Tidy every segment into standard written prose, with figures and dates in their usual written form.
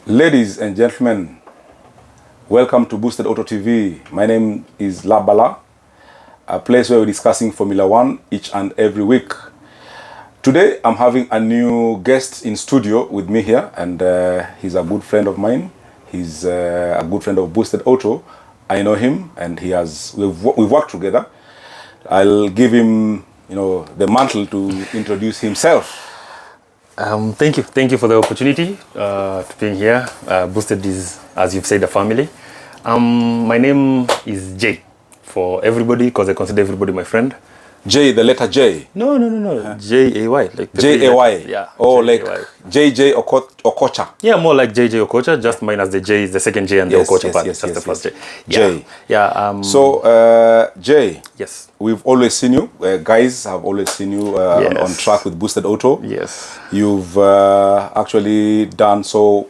Ladies and gentlemen, welcome to Boosted Auto TV. My name is Lavazza, a place where we're discussing Formula One each and every week. Today, I'm having a new guest in studio with me here, and he's a good friend of mine. He's a good friend of Boosted Auto. I know him, and we've worked together. I'll give him, the mantle to introduce himself. Thank you for the opportunity to be here. Boosted is, as you've said, a family. My name is Jay for everybody because I consider everybody my friend. J, the letter J. No. J-A-Y. Like J-A-Y. Yeah. Oh, J-A-Y. like J.J. Okocha. Yeah, more like J.J. Okocha, just minus the J is the second J and the Okocha part. Just the first J. Yeah. J. Yeah. So, Jay. Yes. We've always seen you. Guys have always seen you on track with Boosted Auto. Yes. You've actually done so.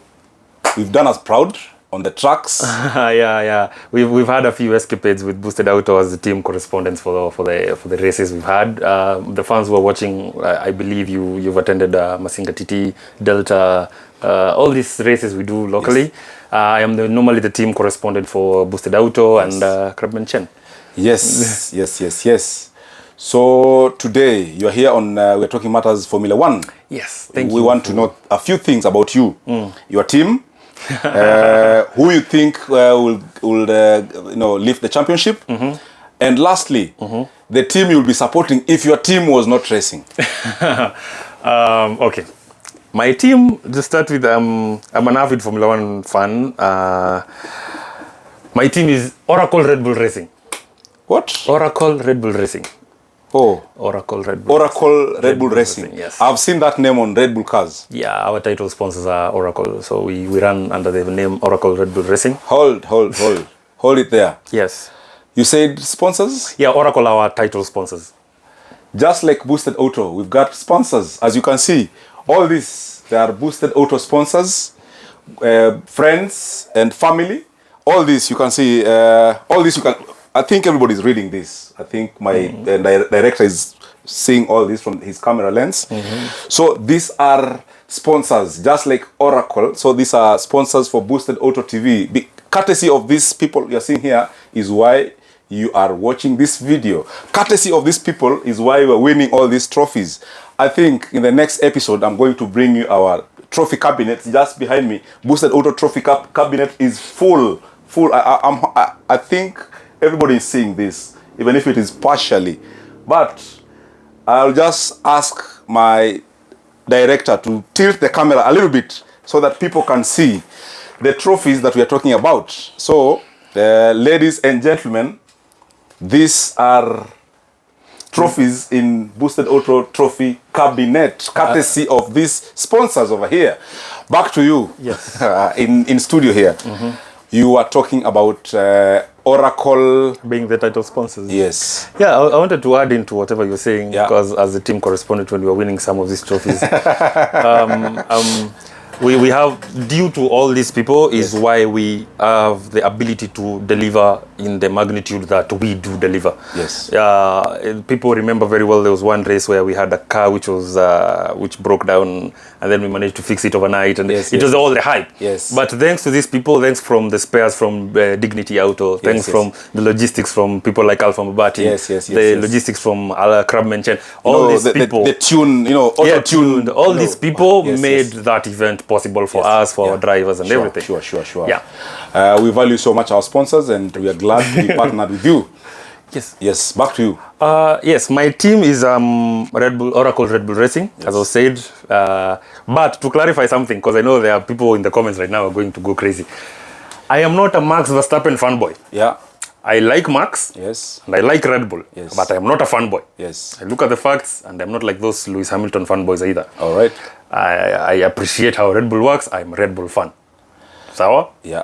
We've done us proud on the tracks. Yeah. We've had a few escapades with Boosted Auto as the team correspondents for the races we've had. The fans who are watching, I believe you've attended Masinga TT, Delta, all these races we do locally. Yes. I am normally the team correspondent for Boosted Auto and Krabman Chen. Yes. So today you are here on we're talking matters Formula One. Yes, we want to know a few things about you, your team. Who you think will lift the championship, and lastly, the team you'll be supporting if your team was not racing. Okay, my team, to start with, I'm an avid Formula One fan. My team is Oracle Red Bull Racing. What? Oracle Red Bull Racing. Oh, Oracle Red Bull. Oracle Red Bull Racing. Yes, I've seen that name on Red Bull cars. Yeah, our title sponsors are Oracle, so we run under the name Oracle Red Bull Racing. Hold it there. Yes. You said sponsors? Yeah, Oracle are our title sponsors. Just like Boosted Auto, we've got sponsors. As you can see, all these, they are Boosted Auto sponsors, friends and family. All this you can see, I think everybody's reading this. I think my director is seeing all this from his camera lens. So these are sponsors, just like Oracle. So these are sponsors for Boosted Auto TV. Courtesy of these people you're seeing here is why you are watching this video. Courtesy of these people is why we're winning all these trophies. I think in the next episode, I'm going to bring you our trophy cabinet. Just behind me, Boosted Auto trophy cabinet is full. I think everybody is seeing this, even if it is partially. But I'll just ask my director to tilt the camera a little bit so that people can see the trophies that we are talking about. So, ladies and gentlemen, these are trophies in Boosted Auto Trophy Cabinet, courtesy of these sponsors over here. Back to you. Yes. in studio here. You are talking about Oracle being the title sponsors. Yes. Yeah, I wanted to add into whatever you're saying, because as the team correspondent when we were winning some of these trophies, we have, due to all these people, is why we have the ability to deliver in the magnitude that we do deliver. Yes. People remember very well there was one race where we had a car which broke down, and then we managed to fix it overnight, and it was all the hype. Yes. But thanks to these people, thanks from the spares from Dignity Auto, thanks from the logistics from people like Alpha Mabati, the logistics from Krabman Chen, all these people, the tune, auto-tuned, all these people made that event possible for us, for our drivers and everything. Sure. Yeah. We value so much our sponsors, and we are glad to be partnered with you. Yes. Back to you. Yes, my team is Oracle Red Bull Racing, as I said. But to clarify something, because I know there are people in the comments right now who are going to go crazy. I am not a Max Verstappen fanboy. Yeah. I like Max. Yes. And I like Red Bull. Yes. But I am not a fanboy. Yes. I look at the facts, and I'm not like those Lewis Hamilton fanboys either. All right. I appreciate how Red Bull works. I'm a Red Bull fan. Sawa? Yeah.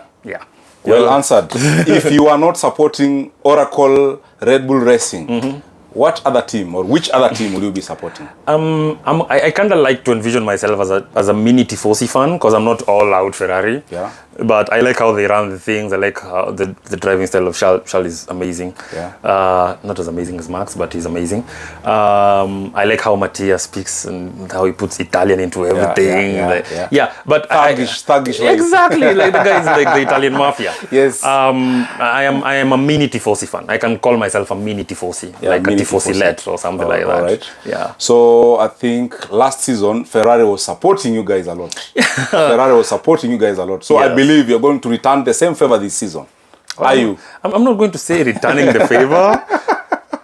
Well answered. If you are not supporting Oracle Red Bull Racing, what other team or which other team will you be supporting? I kind of like to envision myself as a mini Tifosi fan because I'm not all out Ferrari. Yeah. But I like how they run the things. I like how the driving style of Charles is amazing. Yeah. Not as amazing as Max, but he's amazing. I like how Mattia speaks and how he puts Italian into everything. But thuggish. Exactly, like the guy is like the Italian mafia. Yes. I am a mini Tifosi fan. I can call myself a mini Tifosi, like a Tifosi-let or something like that. All right. Yeah. So I think last season Ferrari was supporting you guys a lot. Ferrari was supporting you guys a lot. So I believe you're going to return the same favor this season. Are you? I'm not going to say returning the favor.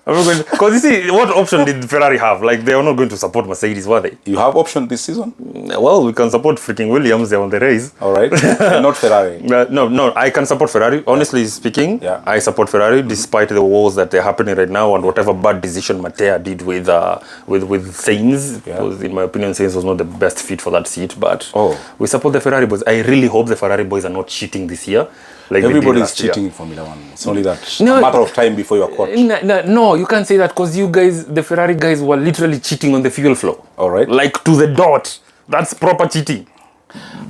Because you see, what option did Ferrari have? Like, they are not going to support Mercedes, were they? You have option this season? Well, we can support freaking Williams. They're on the race. All right. Not Ferrari. No, I can support Ferrari. Honestly speaking, I support Ferrari despite the wars that are happening right now and whatever bad decision Mattia did with Sainz. Because in my opinion, Sainz was not the best fit for that seat. But we support the Ferrari boys. I really hope the Ferrari boys are not cheating this year. Like everybody is cheating in Formula One. It's only that a matter of time before you are caught. No, you can't say that because you guys, the Ferrari guys, were literally cheating on the fuel flow. All right. Like to the dot. That's proper cheating.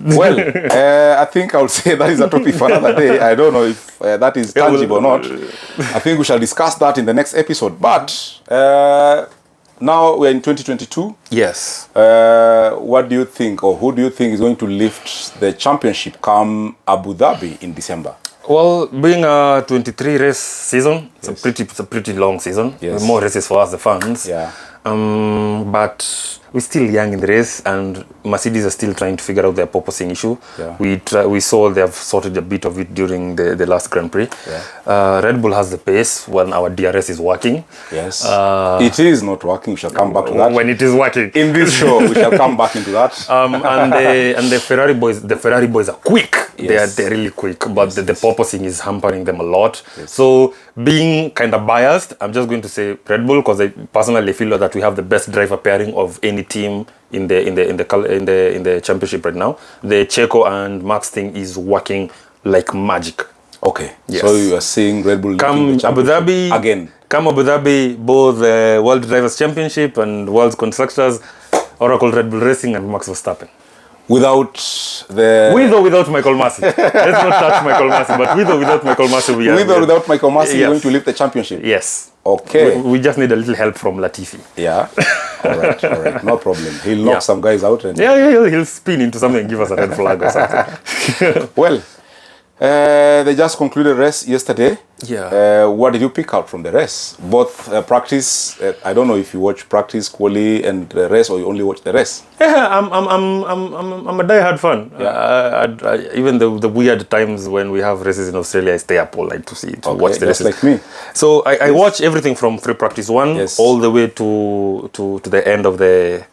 Well, I think I would say that is a topic for another day. I don't know if that is tangible or not. I think we shall discuss that in the next episode. But now we're in 2022. Yes. What do you think, or who do you think is going to lift the championship come Abu Dhabi in December? Well, being a 23 race season, it's a pretty long season. Yes. More races for us, the fans. Yeah. But we're still young in the race, and Mercedes are still trying to figure out their purposing issue. Yeah. We saw they have sorted a bit of it during the last Grand Prix. Yeah. Red Bull has the pace when our DRS is working. Yes. It is not working. We shall come back to that. When it is working. In this show, we shall come back into that. And the Ferrari boys are quick. Yes. They're really quick, but the purposing is hampering them a lot. Yes. So being kind of biased, I'm just going to say Red Bull because I personally feel that we have the best driver pairing of any team in the championship right now. The Checo and Max thing is working like magic. Okay. Yes. So you are seeing Red Bull come Abu Dhabi again. Come Abu Dhabi, both the World Drivers Championship and World Constructors, Oracle Red Bull Racing and Max Verstappen. With or without Michael Masi. Let's not touch Michael Masi, but with or without Michael Masi, with or without Michael Masi, you're going to lift the championship. Yes. Okay. We just need a little help from Latifi. Yeah. All right. No problem. He'll knock some guys out. And he'll spin into something and give us a red flag or something. Well, they just concluded race yesterday. Yeah. What did you pick out from the race? Both practice. I don't know if you watch practice, quali, and the race, or you only watch the race. Yeah, I'm a die-hard fan. Yeah. Even the weird times when we have races in Australia, I stay up all night to watch the races. Like me. So I watch everything from free practice 1 all the way to the end of the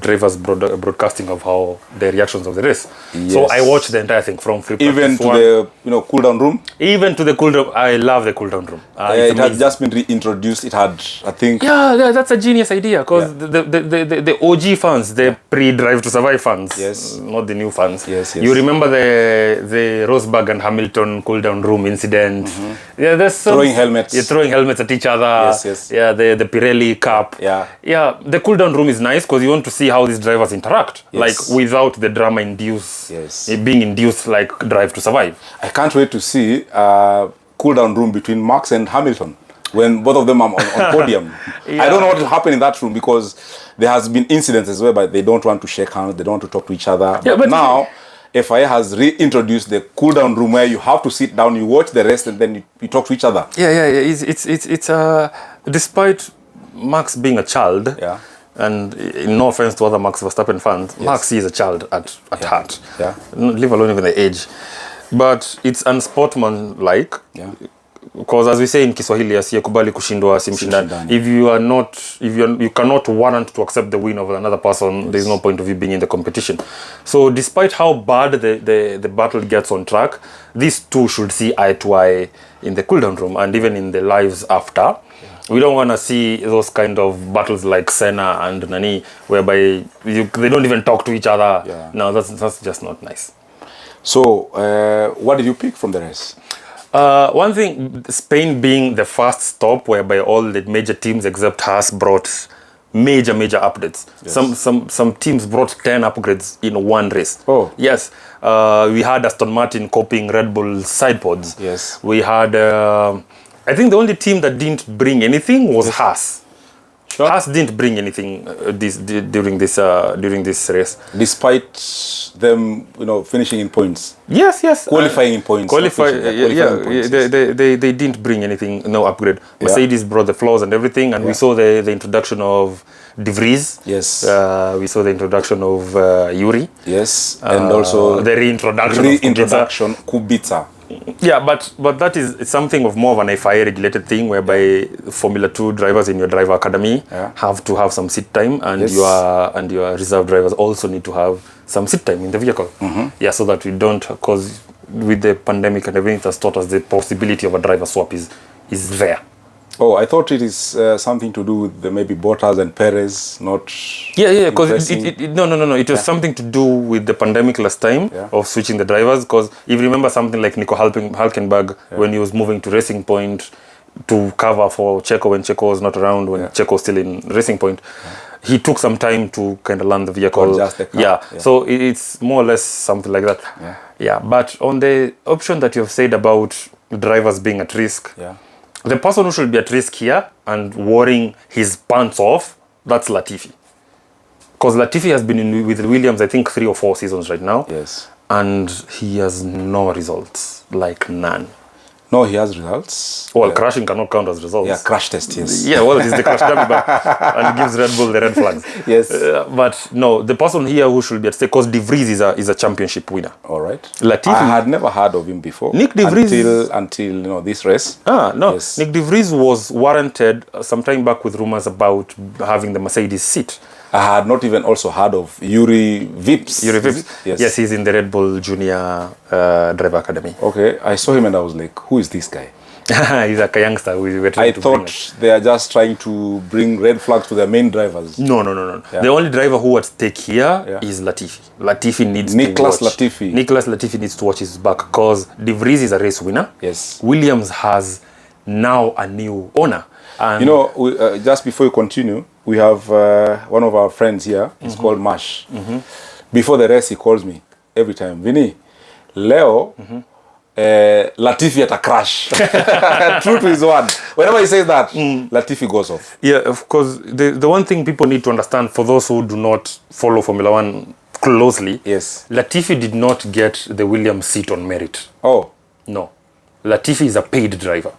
drivers broadcasting of how the reactions of the race. Yes. So I watch the entire thing from free practice even to 1. The cool down room. Even to the cool down. I love the cool down room. It had just been reintroduced. It had, I think. Yeah, that's a genius idea because the OG fans, the pre-Drive to Survive fans, not the new fans. Yes. You remember the Rosberg and Hamilton cool down room incident? Mm-hmm. Yeah, there's throwing helmets. Yeah, throwing helmets at each other. Yes. Yeah, the Pirelli Cup. Yeah. The cool down room is nice because you want to see how these drivers interact, like without the drama being induced like Drive to Survive. I can't wait to see cool down room between Max and Hamilton when both of them are on podium. I don't know what will happen in that room because there has been incidences whereby they don't want to shake hands, they don't want to talk to each other. Yeah, but now FIA has reintroduced the cool down room where you have to sit down, you watch the rest, and then you talk to each other. Yeah. It's despite Max being a child. Yeah. And no offense to other Max Verstappen fans, Max is a child at heart. Yeah. Leave alone even the age. But it's unsportsmanlike. Yeah. Because as we say in Kiswahili, asiyekubali kushindwa simshindani. If you cannot warrant to accept the win of another person, there's no point of you being in the competition. So despite how bad the battle gets on track, these two should see eye to eye in the cooldown room and even in the lives after. We don't want to see those kind of battles like Senna and Nani, whereby they don't even talk to each other. Yeah. No, that's just not nice. So, what did you pick from the race? One thing, Spain being the first stop whereby all the major teams except Haas brought major updates. Yes. Some teams brought 10 upgrades in one race. Oh. Yes. We had Aston Martin copying Red Bull side pods. Yes. We had, I think the only team that didn't bring anything was Haas. Sure. Haas didn't bring anything during this race. Despite them, finishing in points. Yes. Qualifying in points. Qualifying points, yes. They didn't bring anything, no upgrade. Mercedes brought the flaws and everything, and we saw the introduction of De Vries. Yes. We saw the introduction of Yuri. Yes. And also the reintroduction of Kubica. Yeah, but that is something of more of an FIA regulated thing, whereby Formula 2 drivers in your driver academy have to have some sit time, and your reserve drivers also need to have some sit time in the vehicle. Yeah, so that we don't, because with the pandemic and everything, it has taught us the possibility of a driver swap is there. Oh, I thought it is something to do with maybe Bottas and Perez, not... Yeah, because no. It was something to do with the pandemic last time of switching the drivers. Because if you remember something like Nico Hülkenberg, when he was moving to Racing Point to cover for Checo when Checo was not around, when Checo was still in Racing Point, he took some time to kind of learn the vehicle. Adjust the car. So it's more or less something like that. Yeah, but on the option that you've said about drivers being at risk, the person who should be at risk here and worrying his pants off, that's Latifi. Because Latifi has been with Williams, I think, 3 or 4 seasons right now. Yes. And he has no results, like none. No, he has results. Well, crashing cannot count as results. Yeah, crash test, yes. Yeah, well, he's the crash dummy, but and gives Red Bull the red flags. Yes. But no, the person here who should be at stake, because De Vries is a championship winner. All right. Latifi, I had never heard of him before. Nick De Vries until this race. No. Yes. Nick De Vries was warranted some time back with rumors about having the Mercedes seat. I had not even also heard of Yuri Vips. Yes, he's in the Red Bull Junior Driver Academy. Okay, I saw him and I was like, who is this guy? He's a youngster. I thought they are just trying to bring red flags to their main drivers. No. Yeah. The only driver who at stake here is Latifi. Latifi needs Nicolas Latifi needs to watch his back, because De Vries is a race winner. Yes. Williams has now a new owner. And just before you continue, we have one of our friends here. He's called Mash. Before the race, he calls me every time. Vinny, Leo, Latifi at a crash. True to his word. Whenever he says that, Latifi goes off. Yeah, of course. The one thing people need to understand, for those who do not follow Formula 1 closely, yes, Latifi did not get the Williams seat on merit. Oh. No. Latifi is a paid driver.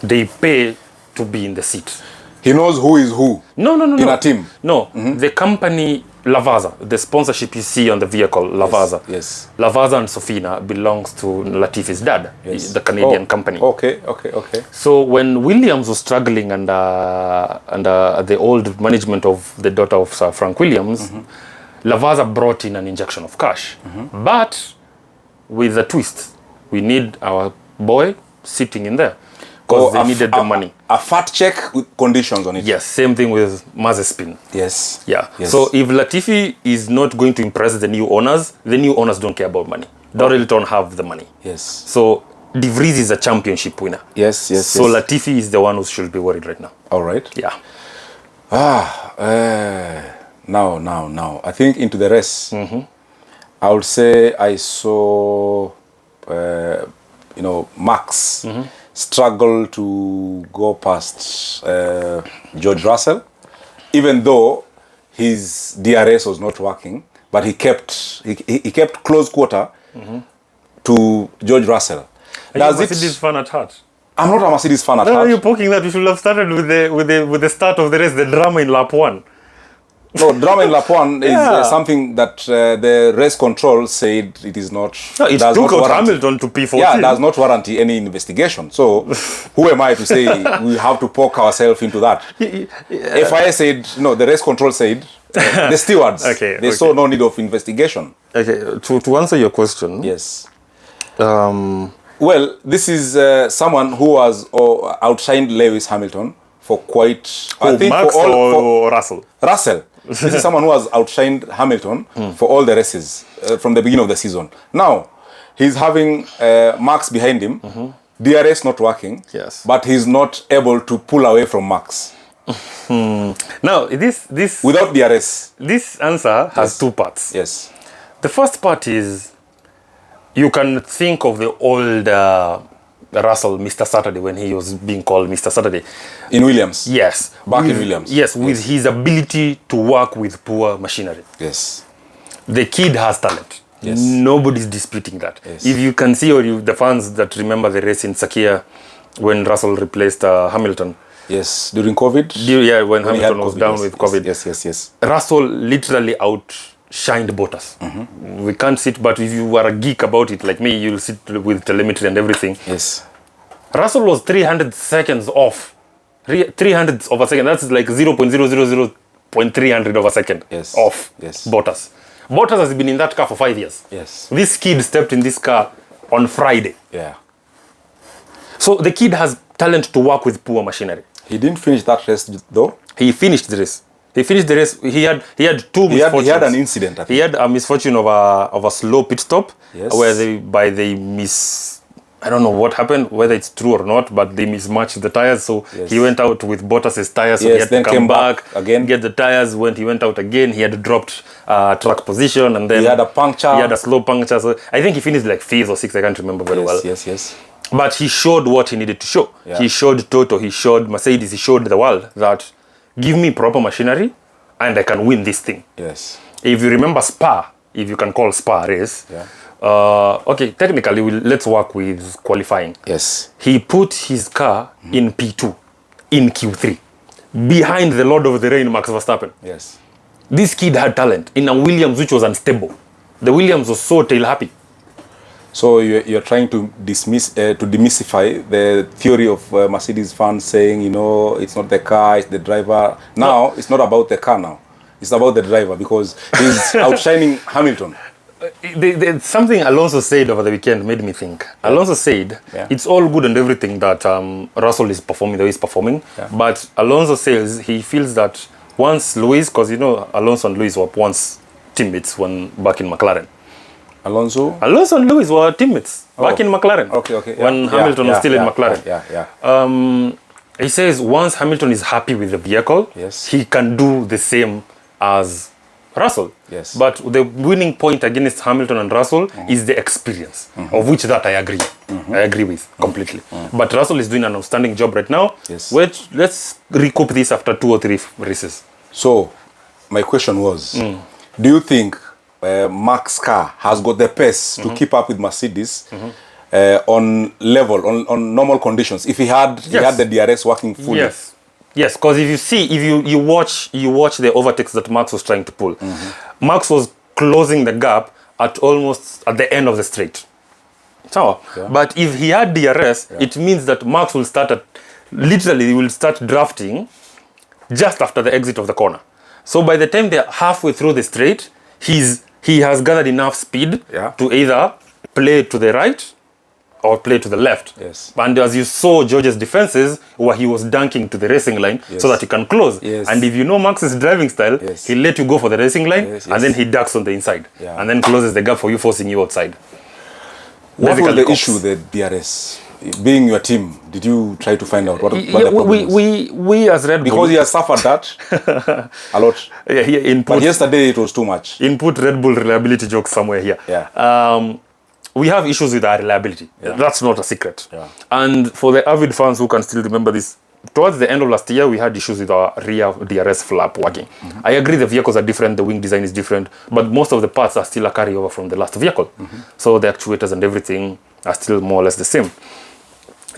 They pay to be in the seat. He knows who is who. No. In a team. No. The company Lavazza, the sponsorship you see on the vehicle, Lavazza. Yes. Lavazza and Sofina belongs to Latifi's dad, the Canadian company. Okay. So when Williams was struggling under the old management of the daughter of Sir Frank Williams, Lavazza brought in an injection of cash. But with a twist, we need our boy sitting in there. Because they needed the money. A fat check with conditions on it. Yes, same thing with Mazepin. Yes. Yeah. So if Latifi is not going to impress the new owners don't care about money. They really don't have the money. Yes. So De Vries is a championship winner. Yes. So Latifi is the one who should be worried right now. All right. Yeah. Now. I think into the race, I would say I saw, Max struggle to go past George Russell, even though his DRS was not working, but he kept close quarter to George Russell. Are you a Mercedes fan at heart? I'm not a Mercedes fan at heart. Are you poking that? You should have started with the start of the race, the drama in lap 1. No, drama in lap 1 is something that the race control said it is not. No, it took out Hamilton to P14. Yeah, does not warrant any investigation. So, who am I to say we have to poke ourselves into that? FIA said, no, the race control said, the stewards, they saw no need of investigation. Okay, to answer your question. Yes. Well, this is someone who was outshined Lewis Hamilton for quite... Max or Russell? Russell. This is someone who has outshined Hamilton for all the races from the beginning of the season. Now, he's having Max behind him, DRS not working. Yes. But he's not able to pull away from Max. Now, this Without DRS. this answer has two parts. Yes. The first part is you can think of the old Russell, Mr. Saturday, when he was being called Mr. Saturday. In Williams. Yes. Back in Williams. Yes, with his ability to work with poor machinery. Yes. The kid has talent. Yes. Nobody's disputing that. Yes. If you can see, or the fans that remember the race in Sakia when Russell replaced Hamilton. Yes. During COVID? Yeah, when Hamilton was COVID, down yes, with COVID. Yes. Russell literally outshined Bottas. We can't sit, but if you are a geek about it like me, you'll sit with telemetry and everything. Yes. Russell was 300 seconds off. 300 of a second. That's like 0.000.300 of a second off Bottas. Bottas has been in that car for 5 years. Yes. This kid stepped in this car on Friday. Yeah. So the kid has talent to work with poor machinery. He didn't finish that race though. He finished the race. He finished the race. He had two misfortunes. He had an incident. I think. He had a misfortune of a slow pit stop, where I don't know what happened, whether it's true or not, but they mismatched the tires. So he went out with Bottas's tires. So he had to come back again, get the tires. When he went out again, he had dropped track position, and then he had a puncture. He had a slow puncture. So I think he finished like 5th or 6th. I can't remember very well. Yes. But he showed what he needed to show. Yeah. He showed Toto, he showed Mercedes, he showed the world that give me proper machinery and I can win this thing. Yes. If you remember Spa, if you can call Spa a race, okay, technically let's work with qualifying. Yes. He put his car in P2, in Q3, behind the Lord of the Rain, Max Verstappen. Yes. This kid had talent in a Williams which was unstable. The Williams was so tail happy. So you're trying to demystify the theory of Mercedes fans saying, it's not the car, it's the driver. Now, It's not about the car now. It's about the driver because he's outshining Hamilton. Something Alonso said over the weekend made me think. Alonso said, it's all good and everything that Russell is performing the way he's performing. But Alonso says he feels that once Lewis, because Alonso and Lewis were once teammates back in McLaren. Alonso and Lewis were teammates back in McLaren. Okay. When Hamilton was still in McLaren. Yeah. He says once Hamilton is happy with the vehicle, he can do the same as Russell. Yes. But the winning point against Hamilton and Russell is the experience, of which that I agree. I agree with completely. But Russell is doing an outstanding job right now. Yes. Let's recoup this after 2 or 3 races. So, my question was, do you think Max's car has got the pace to keep up with Mercedes on normal conditions? If he had the DRS working fully. Yes, because if you watch the overtakes that Max was trying to pull. Max was closing the gap at the end of the straight. But if he had DRS, it means that Max will start drafting just after the exit of the corner. So by the time they're halfway through the straight, he has gathered enough speed to either play to the right or play to the left. Yes. And as you saw George's defenses, where he was dunking to the racing line so that he can close. Yes. And if you know Max's driving style, he'll let you go for the racing line and then he ducks on the inside and then closes the gap for you, forcing you outside. What was the issue with the DRS? Being your team, did you try to find out what the problem was? We as Red Bull... Because he has suffered that a lot. But yesterday it was too much. Input Red Bull reliability jokes somewhere here. We have issues with our reliability. That's not a secret. And for the avid fans who can still remember this, towards the end of last year, we had issues with our rear DRS flap working. I agree the vehicles are different, the wing design is different, but most of the parts are still a carryover from the last vehicle. So the actuators and everything are still more or less the same.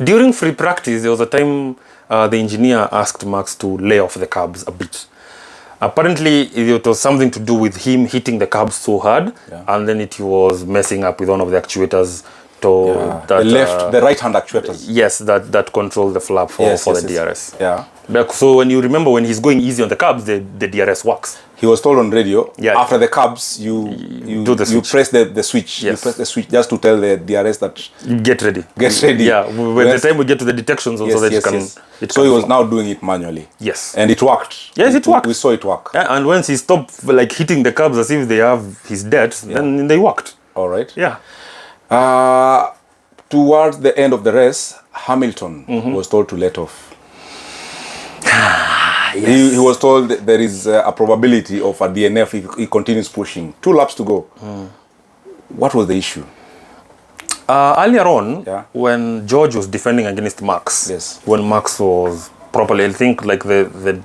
During free practice, there was a time the engineer asked Max to lay off the carbs a bit. Apparently, it was something to do with him hitting the carbs so hard, and then it was messing up with one of the actuators. The right-hand actuators. Yes, that control the flap for the DRS. Yeah. So when you remember when he's going easy on the carbs, the DRS works. He was told on radio, after the carbs, you press the switch. You press the switch just to tell the DRS that... Get ready. Get ready. Yeah, when the time we get to the detections also that you can... So he was now doing it manually. Yes. And it worked. Yes, it worked. We saw it work. Yeah, and once he stopped hitting the carbs as if they have his debt, then they worked. All right. Yeah. towards the end of the race, Hamilton was told to let off. He was told that there is a probability of a DNF if he continues pushing. 2 laps to go. What was the issue? Earlier on, when George was defending against Max, when Max was properly, I think like the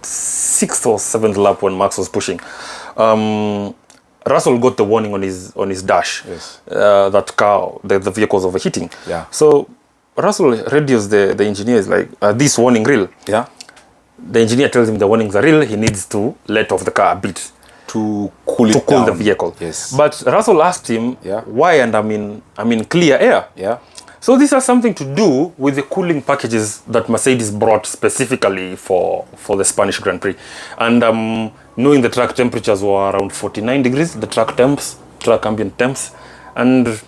6th or 7th lap when Max was pushing, Russell got the warning on his dash that the vehicle was overheating. So Russell radios the engineers like, this warning real? The engineer tells him the warnings are real. He needs to let off the car a bit to cool the vehicle. But Russell asked him why, and I'm in clear air. So this has something to do with the cooling packages that Mercedes brought specifically for the Spanish Grand Prix. And knowing the track temperatures were around 49 degrees, the track ambient temps, and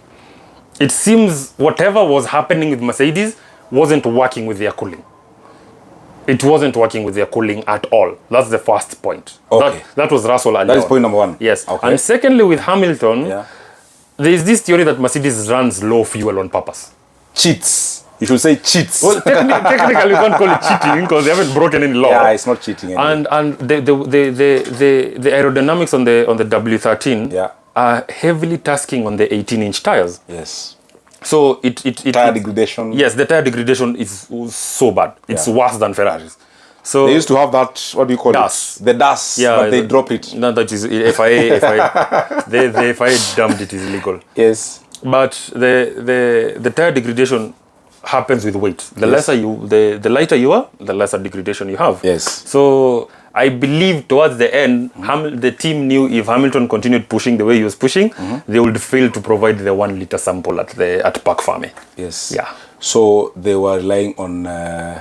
it seems whatever was happening with Mercedes wasn't working with their cooling. It wasn't working with their cooling at all. That's the first point. That was Russell earlier. That is point number 1. Yes. And secondly, with Hamilton, there is this theory that Mercedes runs low fuel on purpose. Cheats. You should say cheats. Well, technically, you can't call it cheating because they haven't broken any law. Yeah, it's not cheating anyway. And the aerodynamics on the W13 are heavily tasking on the 18-inch tires. So tire degradation. Yes, the tire degradation is so bad. It's worse than Ferraris. So they used to have that, what do you call it? The dust. But they drop it. No, that is FIA. The FIA dumped it is illegal. But the tire degradation happens with weight. The the lighter you are, the lesser degradation you have. So I believe towards the end, the team knew if Hamilton continued pushing the way he was pushing, they would fail to provide the 1 liter sample at Parc Ferme. So they were relying on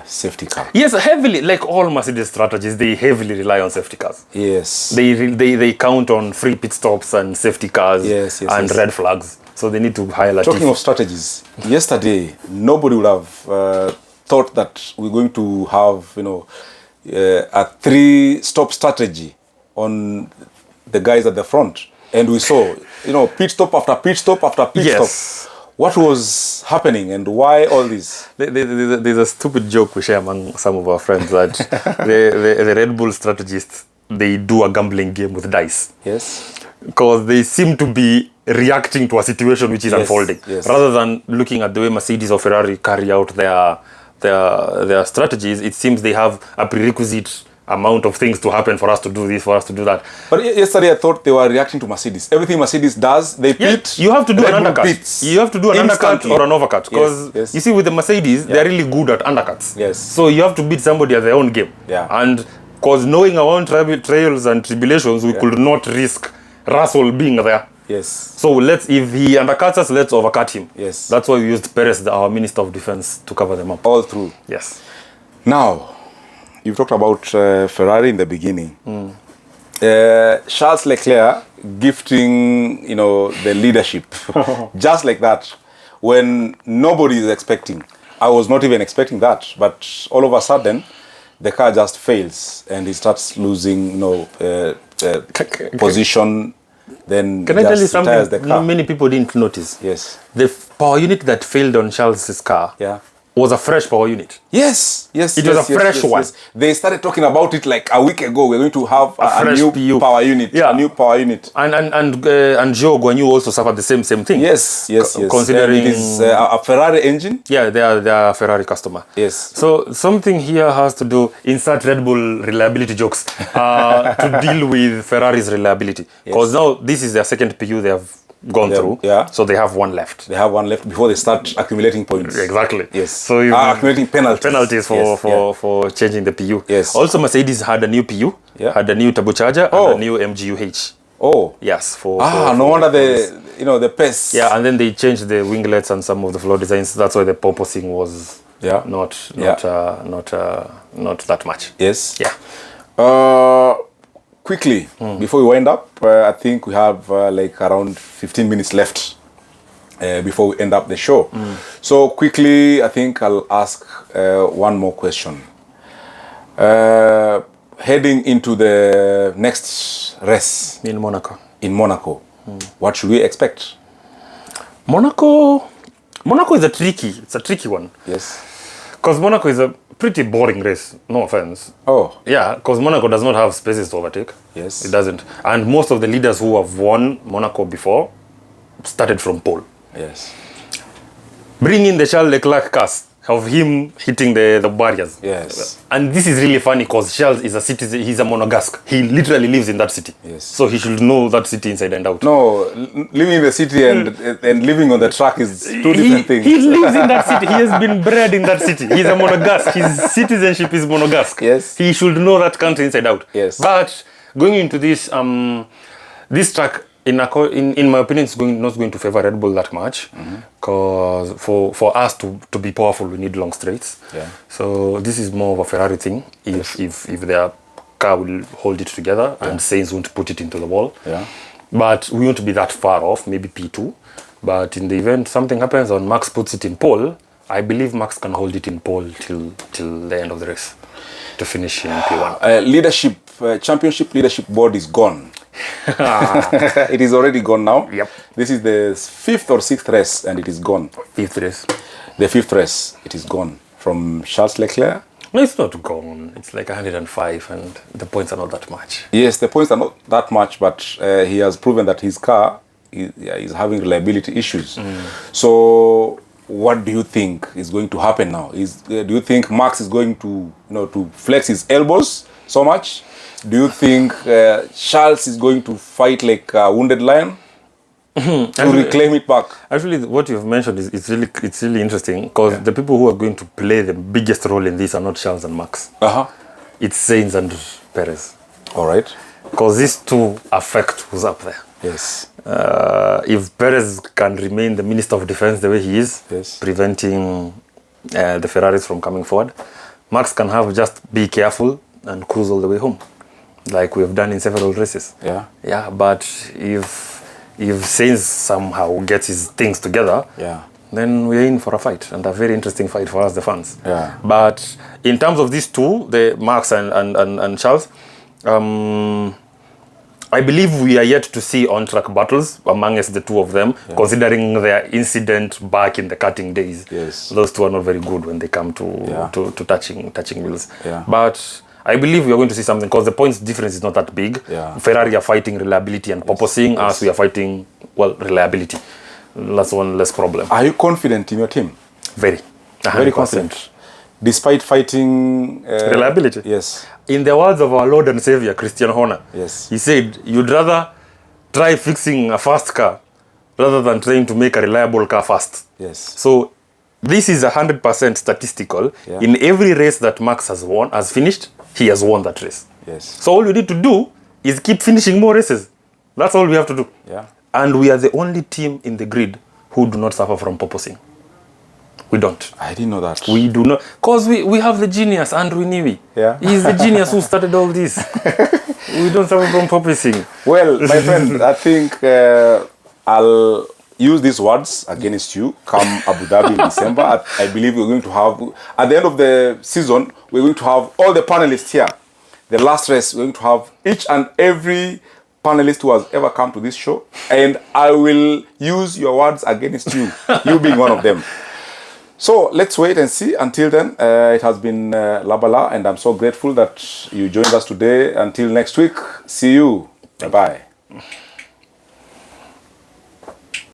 safety car. Heavily, like all Mercedes strategies, they heavily rely on safety cars. They count on free pit stops and safety cars and red flags. So they need to hire Latifi. Talking of strategies, yesterday nobody would have thought that we're going to have a 3-stop strategy on the guys at the front, and we saw pit stop after pit stop after pit stop. What was happening and why all this? There's a stupid joke we share among some of our friends that the Red Bull strategists, they do a gambling game with dice. Because they seem to be reacting to a situation which is unfolding rather than looking at the way Mercedes or Ferrari carry out their strategies. It seems they have a prerequisite amount of things to happen for us to do this, for us to do that. But yesterday I thought they were reacting to Mercedes. Everything Mercedes does, they pit. You have to do an undercut. You have to do an undercut or an overcut. Because you see, with the Mercedes, they're really good at undercuts. So you have to beat somebody at their own game. And because knowing our own trials and tribulations, we could not risk Russell being there. So if he undercuts us, let's overcut him. That's why we used Perez, our Minister of Defense, to cover them up. All through. Now, you talked about Ferrari in the beginning. Charles Leclerc gifting, the leadership, just like that, when nobody is expecting. I was not even expecting that, but all of a sudden, the car just fails and he starts losing, position. Then can I tell you something? Many people didn't notice. The power unit that failed on Charles's car was a fresh power unit. It was a fresh one. They started talking about it like a week ago. We're going to have a new power unit. A new power unit. And Zhou Guanyu also suffered the same thing. Considering it is a Ferrari engine. They are a Ferrari customer. So something here has to do, insert Red Bull reliability jokes to deal with Ferrari's reliability. Because now this is their second PU they have gone through. So they have 1 left. They have 1 left before they start accumulating points. So accumulating penalties for changing the PU. Also, Mercedes had a new PU, had a new turbocharger, and a new MGUH. No wonder the pace. And then they changed the winglets and some of the floor designs. That's why the porpoising was not that much. Quickly, before we wind up, I think we have around 15 minutes left before we end up the show. So quickly, I think I'll ask one more question. Heading into the next race in Monaco. What should we expect? Monaco, Monaco is it's a tricky one. Yes. Because Monaco is a pretty boring race, no offense. Oh. Yeah, because Monaco does not have spaces to overtake. Yes. It doesn't. And most of the leaders who have won Monaco before started from pole. Yes. Bring in the Charles Leclerc cast of him hitting the barriers. Yes. And this is really funny because Charles is a citizen, he's a Monegasque. He literally lives in that city. Yes. So he should know that city inside and out. No, living in the city and living on the track is two different things. He lives in that city. He has been bred in that city. He's a Monegasque. His citizenship is Monegasque. Yes. He should know that country inside out. Yes. But going into this this track, in my opinion, it's not going to favor Red Bull that much. Because for us to be powerful, we need long straights. Yeah. So this is more of a Ferrari thing. If their car will hold it together and Sainz won't put it into the wall. Yeah. But we won't be that far off, maybe P2. But in the event something happens and Max puts it in pole, I believe Max can hold it in pole till the end of the race to finish in P1. Championship leadership board is gone. It is already gone now. Yep. This is the 5th or 6th race and it is gone. 5th race. The 5th race, it is gone. From Charles Leclerc. No, it's not gone. It's like 105 and the points are not that much. Yes, the points are not that much, but he has proven that his car is having reliability issues. So what do you think is going to happen now? Do you think Max is going to to flex his elbows so much? Do you think Charles is going to fight like a wounded lion to reclaim it back? Actually, what you've mentioned is really interesting because the people who are going to play the biggest role in this are not Charles and Max. It's Sainz and Perez. All right. Because these two affect who's up there. Yes. If Perez can remain the Minister of Defense the way he is, preventing the Ferraris from coming forward, Max can have just be careful and cruise all the way home, like we have done in several races. Yeah. Yeah, but if Sainz somehow gets his things together, then we're in for a fight, and a very interesting fight for us, the fans. Yeah. But in terms of these two, the Max and Charles, I believe we are yet to see on-track battles amongst the two of them, considering their incident back in the karting days. Yes. Those two are not very good when they come to touching wheels. Yeah. But I believe we are going to see something because the points difference is not that big. Yeah. Ferrari are fighting reliability and purposing. Us, we are fighting, reliability. That's one less problem. Are you confident in your team? Very. 100%. Very confident. Despite fighting... reliability? Yes. In the words of our Lord and Savior, Christian Horner, he said, you'd rather try fixing a fast car rather than trying to make a reliable car fast. Yes. So this is 100% statistical. In every race that Max has finished, he has won that race. Yes. So all we need to do is keep finishing more races. That's all we have to do. Yeah. And we are the only team in the grid who do not suffer from porpoising. We don't. I didn't know that. We do not. Because we have the genius, Andrew Newey. Yeah. He's the genius who started all this. We don't suffer from porpoising. Well, my friend, I think I'll use these words against you come Abu Dhabi in December. I believe we're going to have, at the end of the season, we're going to have all the panelists here. The last race, we're going to have each and every panelist who has ever come to this show. And I will use your words against you, you being one of them. So let's wait and see. Until then, it has been Labala, and I'm so grateful that you joined us today. Until next week, see you. Bye-bye.